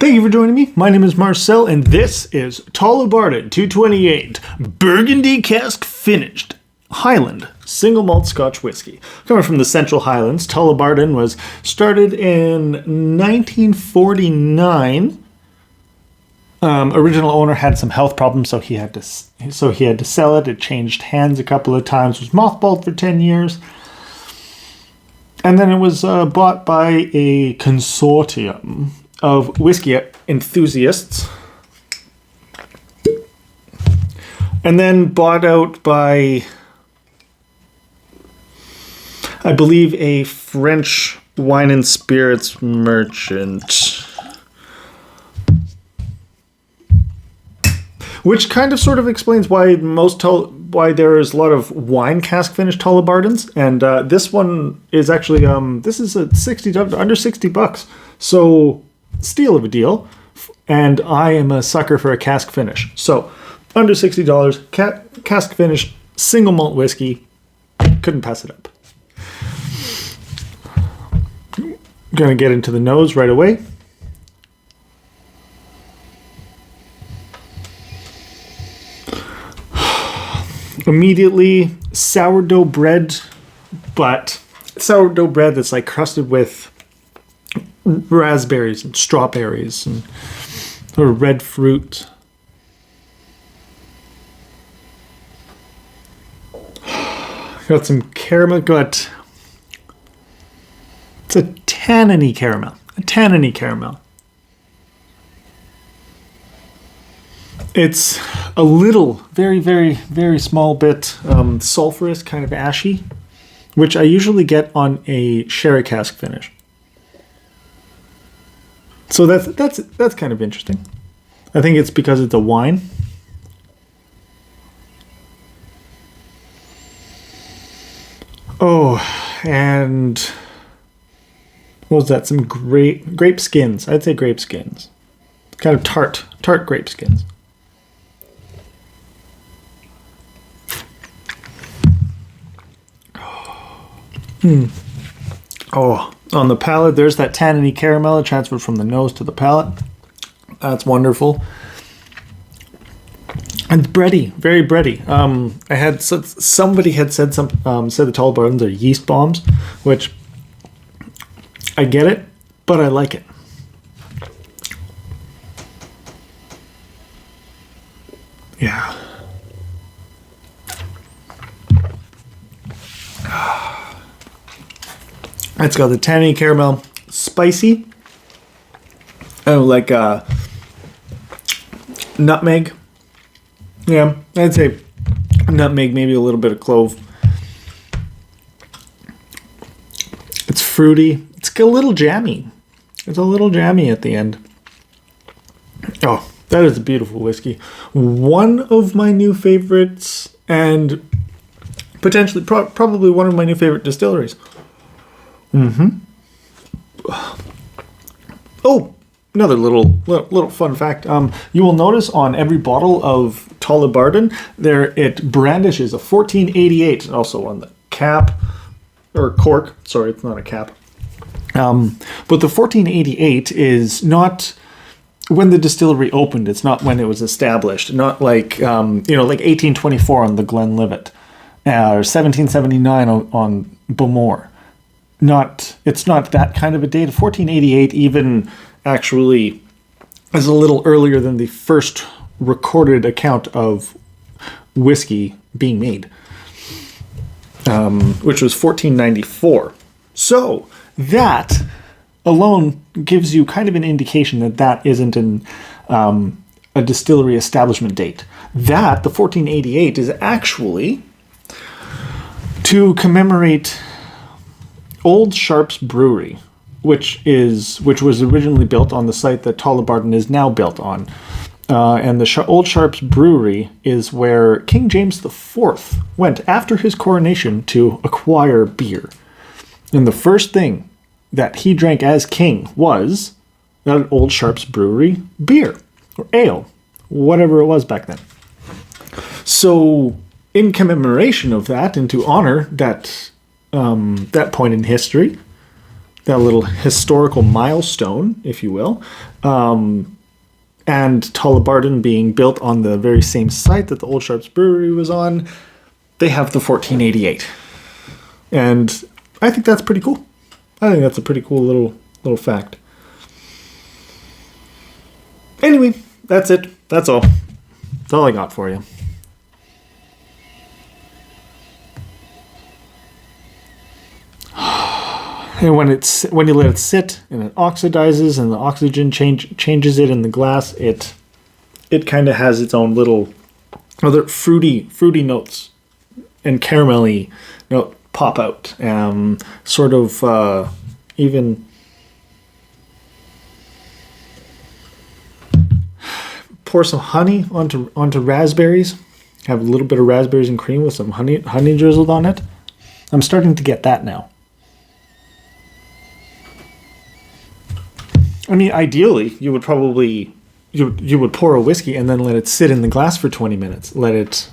Thank you for joining me. My name is Marcel, and this is Tullibardine 228 Burgundy cask finished Highland single malt Scotch whiskey. Coming from the Central Highlands, Tullibardine was started in 1949. Original owner had some health problems, so he had to sell it. It changed hands a couple of times. It was mothballed for 10 years. And then it was bought by a consortium of whiskey enthusiasts. And then bought out by, I believe, a French wine and spirits merchant. Which kind of sort of explains why why there is a lot of wine cask finished Tullibardines, and this one is actually this is a under $60, so steal of a deal. And I am a sucker for a cask finish, so under $60, cask finished single malt whiskey, couldn't pass it up. Gonna get into the nose right away. Immediately, sourdough bread, but sourdough bread that's like crusted with raspberries and strawberries and or red fruit. Got some caramel. It's a tanniny caramel. It's a little, very, very, very small bit sulfurous, kind of ashy, which I usually get on a sherry cask finish. So that's kind of interesting. I think it's because it's a wine. Oh, and what was that? Some grape skins. I'd say grape skins. Kind of tart grape skins. Oh, on the palate, there's that tanniny caramel transferred from the nose to the palate. That's wonderful. And bready, very bready. Somebody had said the Tullibardines are yeast bombs, which I get it, but I like it. Yeah. It's got the tangy caramel, spicy. Oh, like nutmeg. Yeah, I'd say nutmeg, maybe a little bit of clove. It's fruity. It's a little jammy. It's a little jammy at the end. Oh, that is a beautiful whiskey. One of my new favorites, and potentially, probably one of my new favorite distilleries. Oh, another little fun fact. You will notice on every bottle of Tullibardine, it brandishes a 1488, also on the cap or cork. Sorry, it's not a cap. But the 1488 is not when the distillery opened. It's not when it was established. Not like like 1824 on the Glenlivet, or 1779 on Bowmore. It's not that kind of a date. 1488 even actually is a little earlier than the first recorded account of whiskey being made, which was 1494. So that alone gives you kind of an indication that isn't a distillery establishment date. The 1488 is actually to commemorate Old Sharps Brewery, which was originally built on the site that Tullibardine is now built on. And the Old Sharps Brewery is where King James IV went after his coronation to acquire beer. And the first thing that he drank as king was that Old Sharps Brewery beer, or ale, whatever it was back then. So in commemoration of that, and to honor that point in history, that little historical milestone, if you will. And Tullibardine being built on the very same site that the Old Sharps Brewery was on, they have the 1488. And I think that's pretty cool. I think that's a pretty cool little fact. Anyway, that's it. That's all. That's all I got for you. And when you let it sit and it oxidizes and the oxygen changes it in the glass, it kind of has its own little other fruity notes and caramelly note pop out. Sort of even pour some honey onto raspberries. Have a little bit of raspberries and cream with some honey drizzled on it. I'm starting to get that now. I mean, ideally, you would probably you would pour a whiskey and then let it sit in the glass for 20 minutes. Let it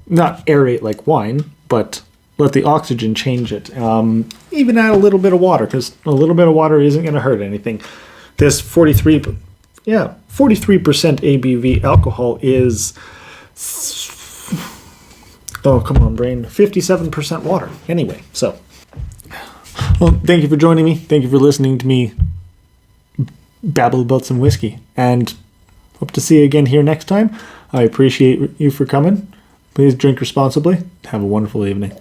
not aerate like wine, but let the oxygen change it. Even add a little bit of water, because a little bit of water isn't going to hurt anything. This 43% ABV alcohol is, oh, come on, brain, 57% water. Anyway, so. Well, thank you for joining me. Thank you for listening to me babble about some whiskey. And hope to see you again here next time. I appreciate you for coming. Please drink responsibly. Have a wonderful evening.